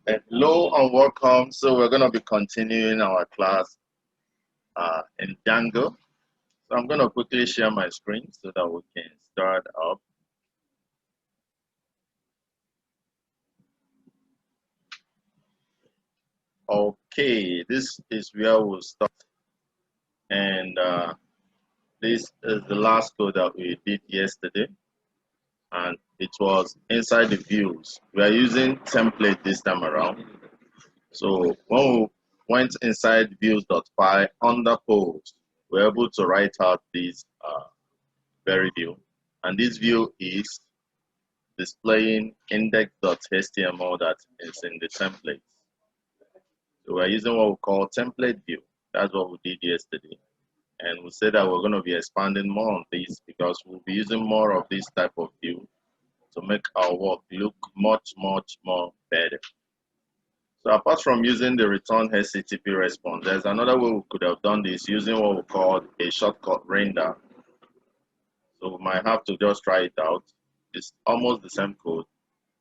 Hello and welcome. So we're going to be continuing our class in Django. So I'm going to quickly share my screen so that we can start up. Okay, this is where we'll start. And this is the last code that we did yesterday. And it was inside the views. We are using template this time around. So when we went inside views.py under post, we're able to write out this very view. And this view is displaying index.html that is in the template. So we're using what we call template view. That's what we did yesterday. And we said that we're going to be expanding more on this because we'll be using more of this type of view to make our work look much more better. So apart from using the return HTTP response, there's another way we could have done this using what we call a shortcut render. So we might have to just try it out. It's almost the same code,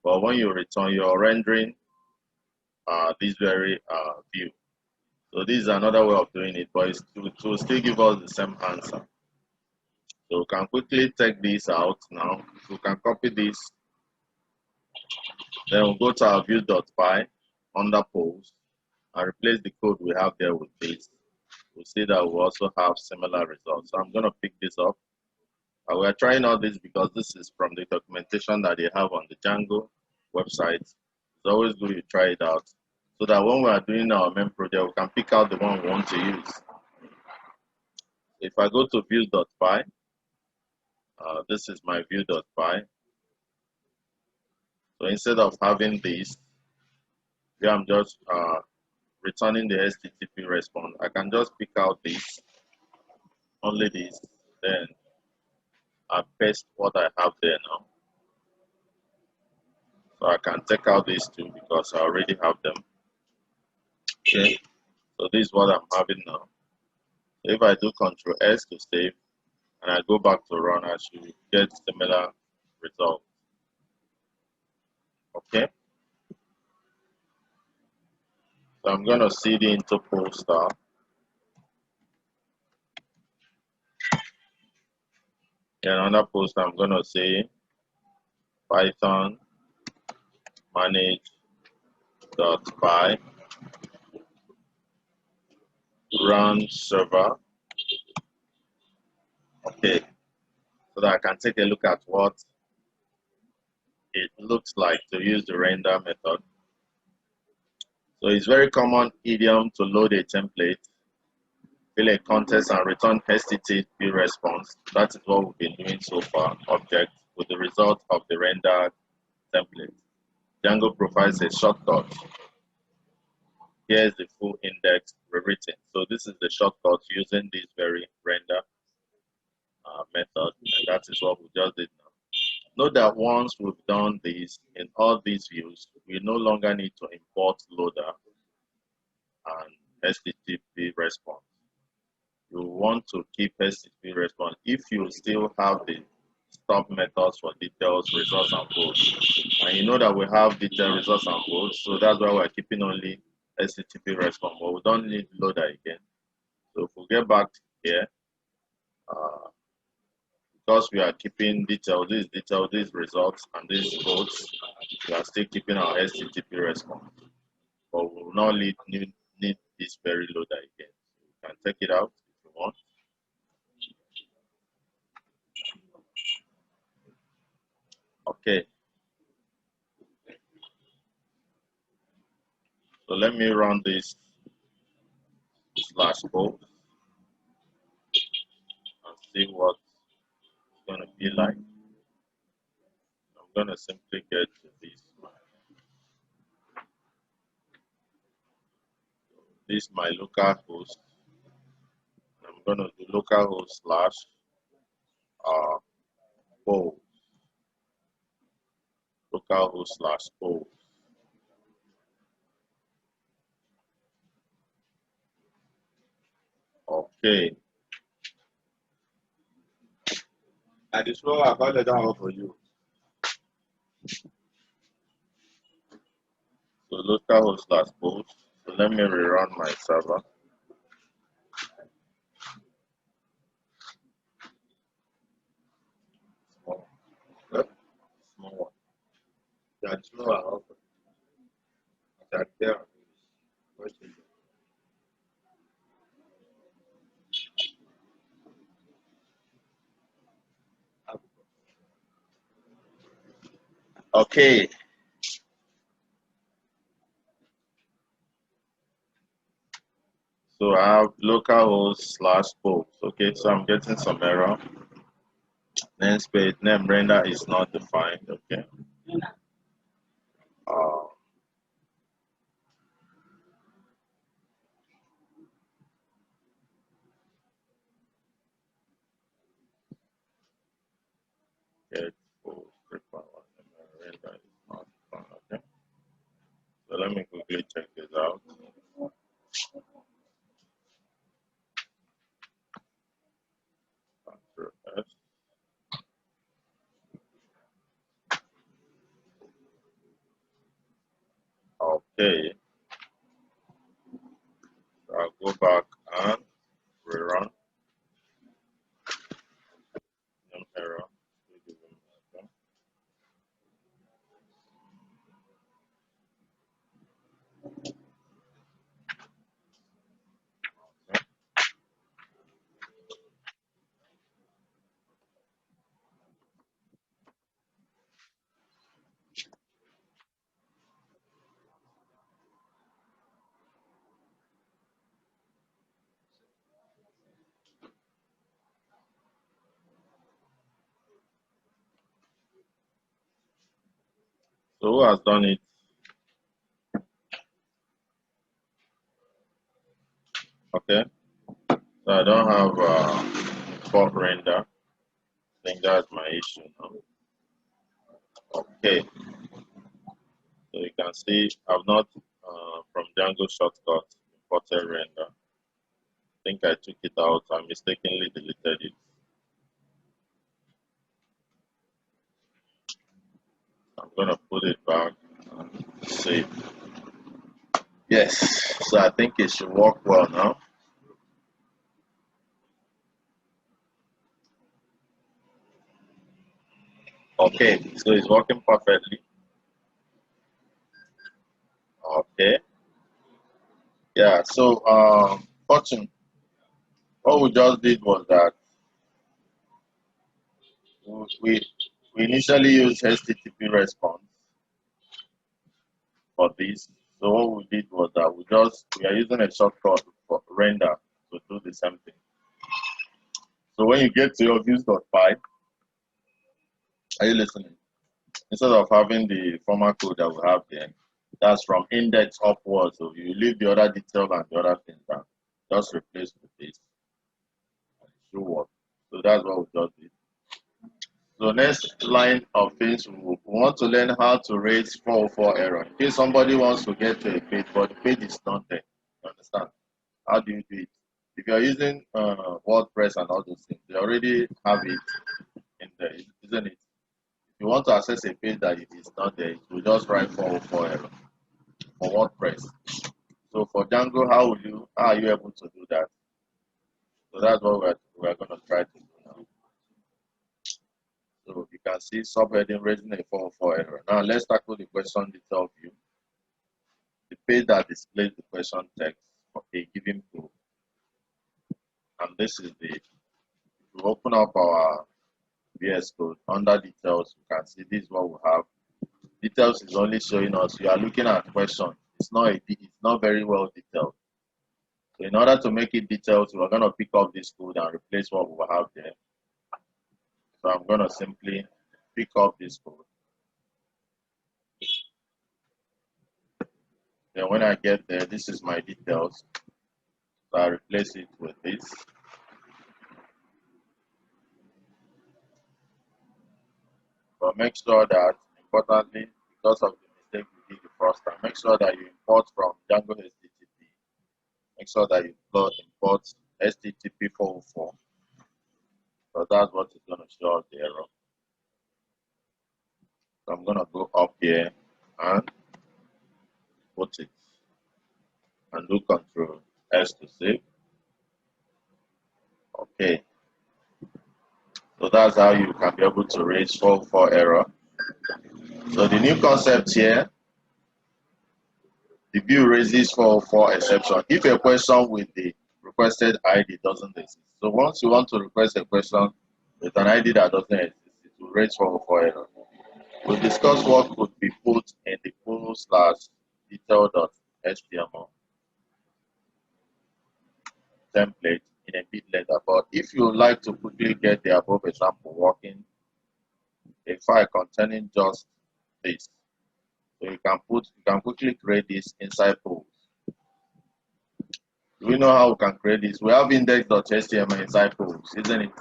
but when you return, you're rendering this very view. So this is another way of doing it, but it will still give us the same answer. So we can quickly take this out now. We can copy this. Then we'll go to our view.py under post and replace the code we have there with this. We'll see that we also have similar results. So I'm going to pick this up. We are trying all this because this is from the documentation that they have on the Django website. It's always good to try it out so that when we are doing our main project, we can pick out the one we want to use. If I go to view.py, this is my view.py. So instead of having this, here I'm just returning the HTTP response. I can just pick out this, only this, then I paste what I have there now. So I can take out these two because I already have them. Okay, so this is what I'm having now. If I do Control S to save and I go back to run, I should get similar results. Okay, so I'm going to cd into poster. And under poster, I'm going to say Python manage.py run server. Okay, so that I can take a look at what it looks like to use the render method. So it's very common idiom to load a template, fill a context, and return HTTP response. That is what we've been doing so far, object, with the result of the rendered template. Django provides a shortcut. Here is the full index rewritten. So this is the shortcut using this very render method, and that is what we just did now. Note that once we've done this in all these views, we no longer need to import loader and HTTP response. You want to keep HTTP response if you still have the stop methods for details, results, and votes. And you know that we have detail, results, and votes, so that's why we're keeping only HTTP response, but we don't need loader again. So if we get back here, because we are keeping detail, these results, and these votes, we are still keeping our HTTP response. But we will not need this very loader again. So you can take it out if you want. Okay. So let me run this /post and see what it's going to be like. I'm going to simply get to this. This is my local host. I'm going to do localhost / post. Localhost / post. Okay. I just know I got it down for you. So localhost last post. So let me rerun my server. Small, small one. That's no offer. That there. Okay. So I have localhost / post. Okay, so I'm getting some error. Namespace name render is not defined. Okay. Uh, get post requirement render is not defined. Okay. So let me quickly check this out. Ctrl S. Okay. So I'll go back and rerun. Name error. Okay. So who has done it? Okay. So I don't have port render. I think that's my issue now. Okay. So you can see I've not from Django shortcut imported render. I think I took it out. I mistakenly deleted it. I'm gonna put it back and save. Yes. So I think it should work well now. Okay. So it's working perfectly. Okay. Yeah. So Fortune, what we just did was that we we initially used HTTP response for this. So what we did was that we are using a shortcut for render to do the same thing. So when you get to your views.py, are you listening? Instead of having the formal code that we have there, that's from index upwards. So you leave the other detail and the other things down. Just replace with this and it should work. So that's what we just did. So next line of things, we want to learn how to raise 404 error. In case somebody wants to get to a page, but the page is not there. You understand? How do you do it? If you're using WordPress and all those things, they already have it in there, isn't it? If you want to access a page that it is not there, you just write 404 error for WordPress. So for Django, how are you able to do that? So that's what we're going to try to do now. So you can see subheading raising a 404 error. Now let's tackle the question detail view. The page that displays the question text for a given code. And this is if we open up our VS Code under details, you can see this is what we have. Details is only showing us you are looking at question. It's not very well detailed. So in order to make it detailed, we're going to pick up this code and replace what we have there. So I'm going to simply pick up this code. Then when I get there, this is my details. So I replace it with this. But make sure that, importantly, because of the mistake we did the first time, make sure that you import from Django HTTP. Make sure that you import HTTP 404. So that's what is going to show up the error. So I'm going to go up here and put it and do Control S to save. Okay. So that's how you can be able to raise 404 error. So the new concept here, the view raises 404 exception if a question with the requested ID doesn't exist. So once you want to request a question with an ID that doesn't exist, it will raise 404 error. We'll discuss what could be put in the pool/detail.html template in a bit later. But if you would like to quickly get the above example working, a file containing just this. So you can quickly create this inside pools. Do we know how we can create this? We have index.html inside pools, isn't it?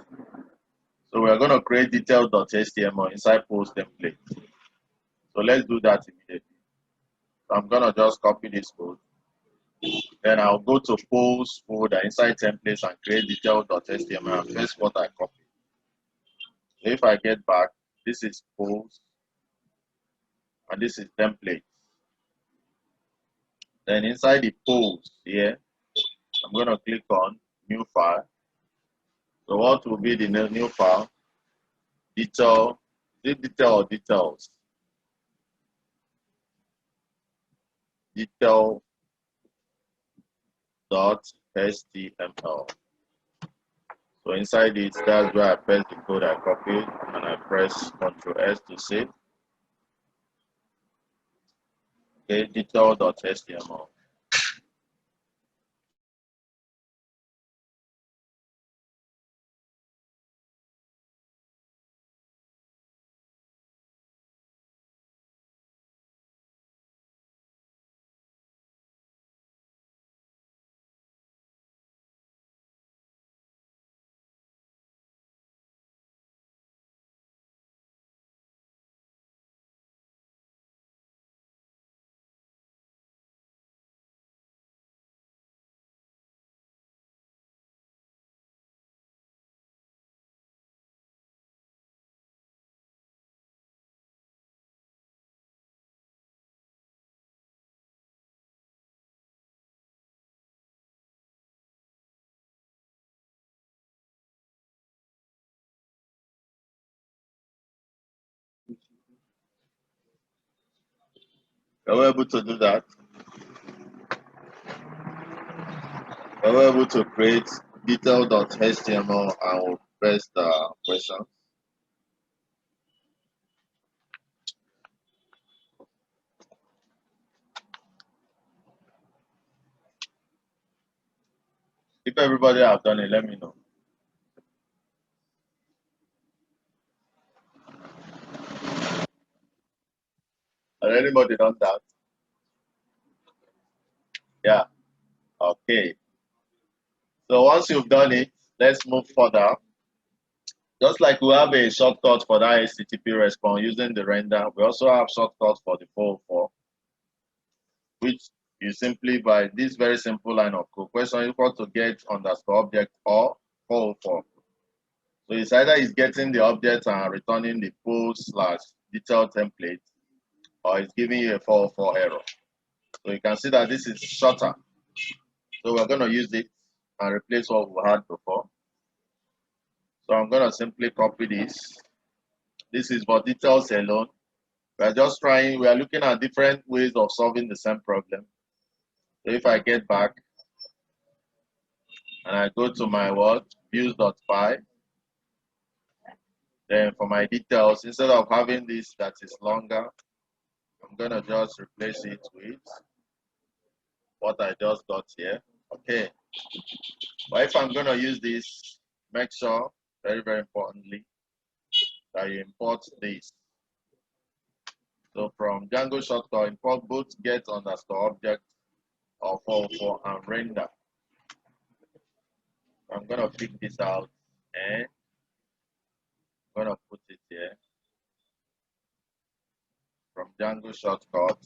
So we're going to create detail.html inside pools template. So let's do that immediately. So I'm going to just copy this code. Then I'll go to pools folder inside templates and create detail.html and paste what I copied. So if I get back, this is pools and this is templates. Then inside the pools here, I'm going to click on new file. So what will be the new file? Detail, is it detail or details? Detail.html. So inside it, that's where I paste the code I copied and I press Ctrl S to save. Okay, detail.html. Are we able to do that? Are we able to create detail.html and we'll press the question? If everybody have done it, let me know. Has anybody done that? Yeah. Okay. So once you've done it, let's move further. Just like we have a shortcut for that HTTP response using the render, we also have shortcuts for the 404, which you simply by this very simple line of code, question equal to get underscore object or 404. So it's either it's getting the object and returning the pool/detail template, or it's giving you a 404 error. So you can see that this is shorter. So we're going to use it and replace what we had before. So I'm going to simply copy this. This is for details alone. We are looking at different ways of solving the same problem. So if I get back and I go to my views.py, then for my details, instead of having this that is longer, I'm going to just replace it with what I just got here. Okay. But if I'm going to use this, make sure, very, very importantly, that you import this. So from Django shortcut, import both get underscore object or 404 and render. I'm going to pick this out and I'm going to put it here. From Django shortcut,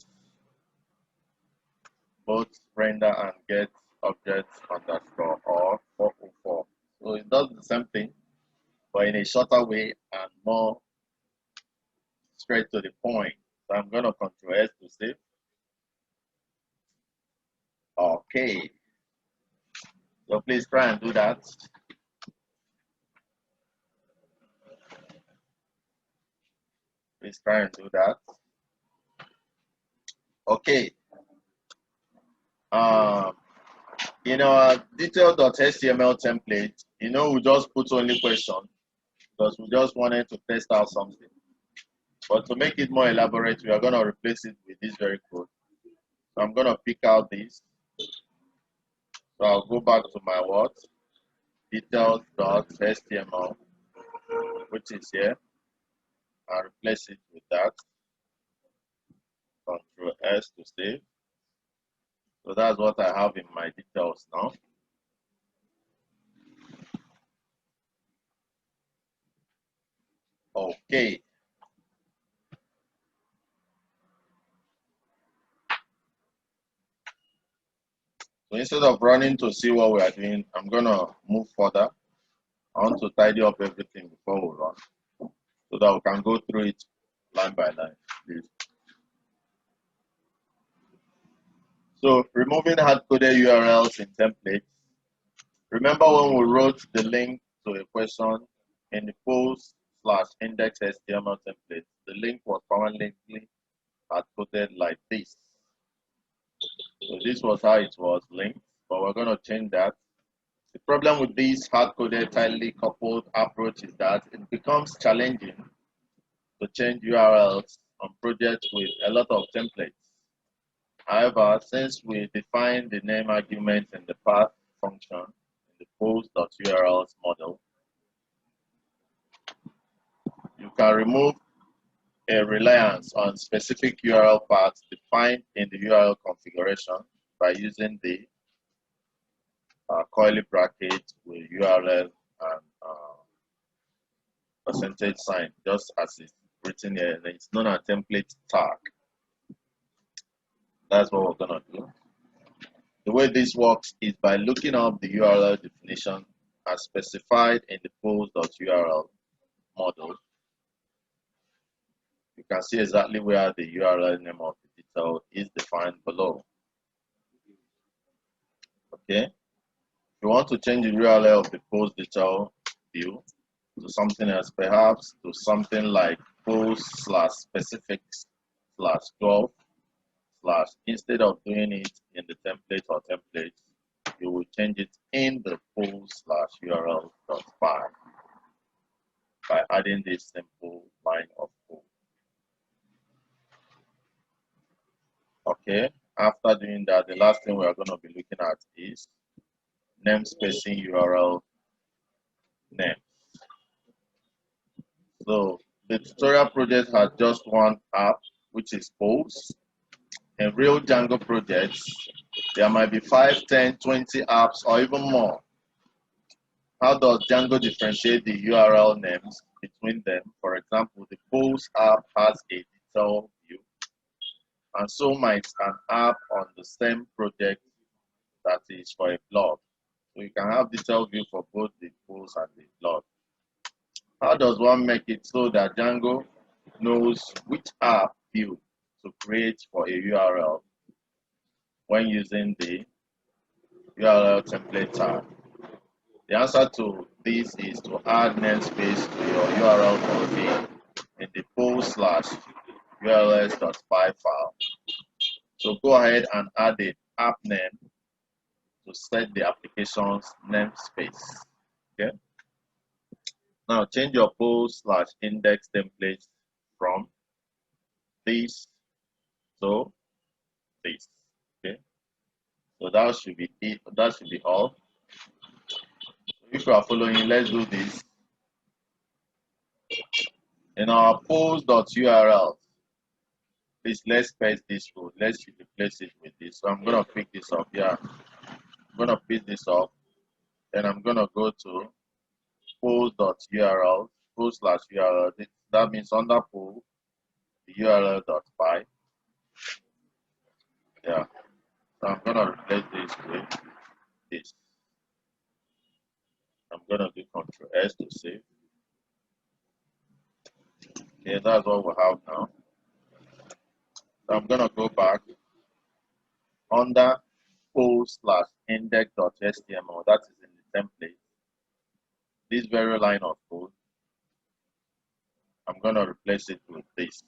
both render and get object underscore or 404. So it does the same thing, but in a shorter way and more straight to the point. So I'm going to Ctrl S to save. Okay. So please try and do that. Please try and do that. Okay. In our detail.html template, we just put only question because we just wanted to test out something. But to make it more elaborate, we are going to replace it with this very code. So I'm going to pick out this. So I'll go back to my what? Details.html, which is here. I'll replace it with that. Control S to save. So that's what I have in my details now. Okay. So instead of running to see what we are doing, I'm going to move further. I want to tidy up everything before we run so that we can go through it line by line, please. So removing hard-coded URLs in templates. Remember when we wrote the link to a question in the post/index.html template, the link was permanently hard-coded like this. So this was how it was linked, but we're going to change that. The problem with this hard-coded tightly coupled approach is that it becomes challenging to change URLs on projects with a lot of templates. However, since we define the name argument in the path function in the post.urls model, you can remove a reliance on specific URL paths defined in the URL configuration by using the curly bracket with URL and percentage sign, just as it's written here, and it's known as template tag. That's what we're gonna do. The way this works is by looking up the URL definition as specified in the post.url model. You can see exactly where the URL name of the detail is defined below. Okay. If you want to change the URL of the post detail view to something else, perhaps to something like post/specifics/12/ instead of doing it in the template or templates, you will change it in the post/url.py by adding this simple line of code. Okay, after doing that, the last thing we are going to be looking at is namespacing URL names. So the tutorial project has just one app, which is post. In real Django projects, there might be 5, 10, 20 apps or even more. How does Django differentiate the URL names between them? For example, the post app has a detail view, and so might an app on the same project that is for a blog. So you can have detail view for both the post and the blog. How does one make it so that Django knows which app view to create for a URL when using the URL template tag? The answer to this is to add namespace to your URL contained in the post/urls.py file. So go ahead and add the app name to set the application's namespace. Okay. Now change your post/index template from this to this. Okay. So that should be it. That should be all. If you are following, let's do this. In our post.url, please let's paste this code. Let's replace it with this. So I'm gonna pick this up here. I'm gonna pick this up. Then I'm gonna go to post.url, post/url. That means under post, the url.py. Yeah. So I'm gonna replace this with this. I'm gonna do Ctrl S to save. Okay, that's what we have now. So I'm gonna go back under post/index.html, that is in the template. This very line of code, I'm going to replace it with this.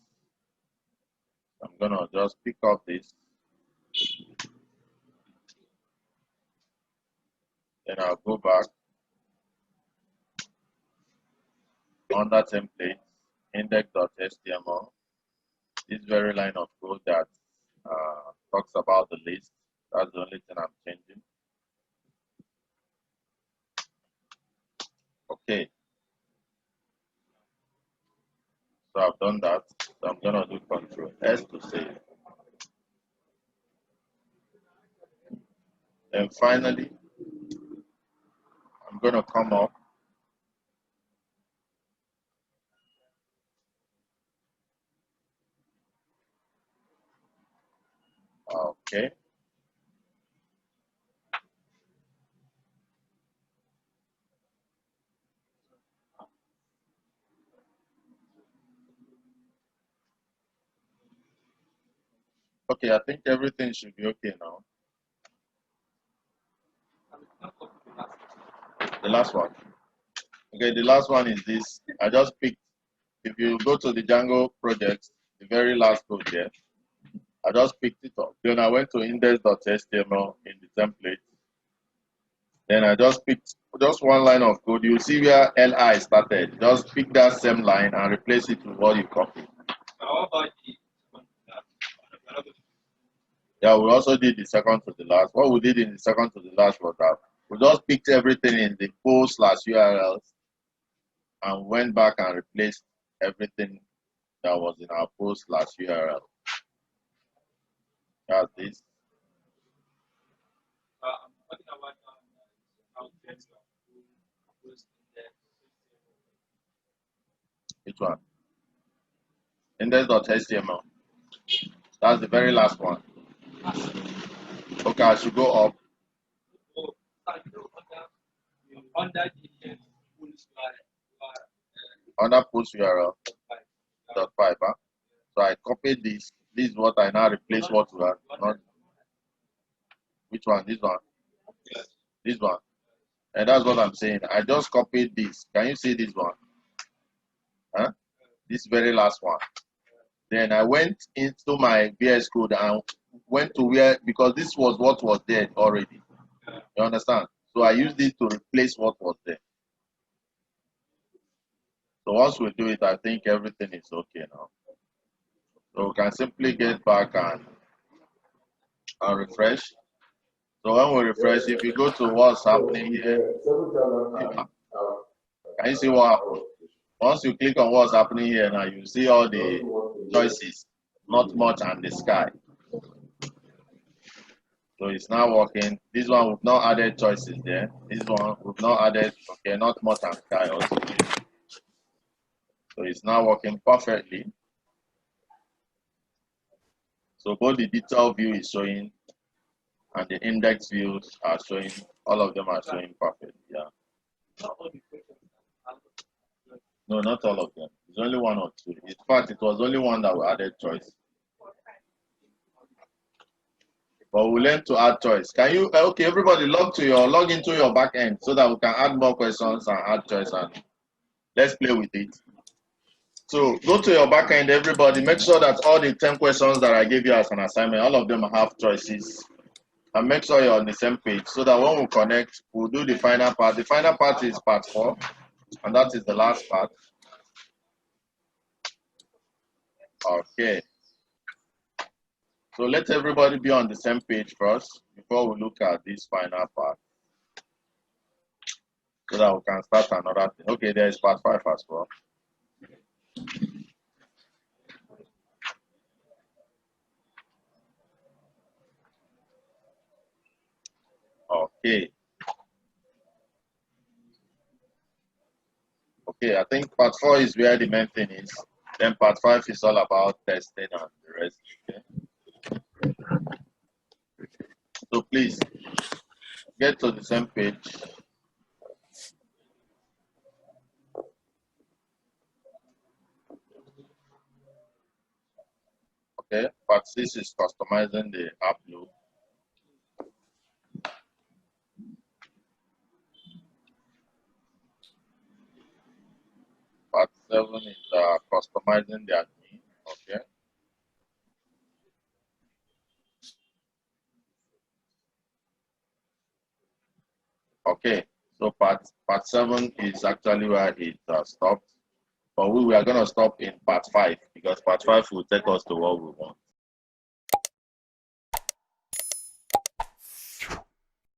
I'm going to just pick up this. Then I'll go back under template, index.html. This very line of code that talks about the list. That's the only thing I'm changing. Okay. So I've done that. So I'm gonna do Control S to save. And finally, I'm gonna come up. Okay. Okay, I think everything should be okay now. The last one. Okay, the last one is this. I just picked, if you go to the Django project, the very last code there, I just picked it up. Then I went to index.html in the template. Then I just picked just one line of code. You see where li started. Just pick that same line and replace it with what you copied. Yeah, we also did the second to the last. What we did in the second to the last was that we just picked everything in the post/URLs and went back and replaced everything that was in our post/URL. That's this. Which one? Index.html. That's the very last one. Okay, I should go up. Under post URL .5. Huh? So I copied this. This is what I now replace what we are not. Which one? This one? This one. And that's what I'm saying. I just copied this. Can you see this one? Huh? This very last one. Then I went into my VS Code and went to where, because this was what was there already. You understand? So I used it to replace what was there. So once we do it, I think everything is okay now. So we can simply get back and refresh. So when we refresh, if you go to what's happening here, can you see what happened? Once you click on what's happening here now, you see all the choices, not much, and the sky. So it's now working. This one we've not added choices there. This one we've not added, okay, not much and sky also. So it's now working perfectly. So both the detail view is showing and the index views are showing, all of them are showing perfect. Yeah. No, not all of them. It's only one or two. In fact, it was only one that we added choice. But we learn to add choice. Can you, okay, everybody log into your back end so that we can add more questions and add choice, and let's play with it. So go to your back end, everybody. Make sure that all the 10 questions that I gave you as an assignment, all of them have choices. And make sure you're on the same page so that when we connect, we'll do the final part. The final part is part 4, and that is the last part. Okay. So let everybody be on the same page first before we look at this final part, so that we can start another thing. Okay, there is part 5 as well. Okay. Okay, I think part 4 is where the main thing is. Then part 5 is all about testing and the rest. Okay. So please get to the same page. Okay, part 6 is customizing the app loop. 7 is customizing the admin. Okay. Okay. So part 7 is actually where it stopped. But we are going to stop in part 5 because part 5 will take us to what we want.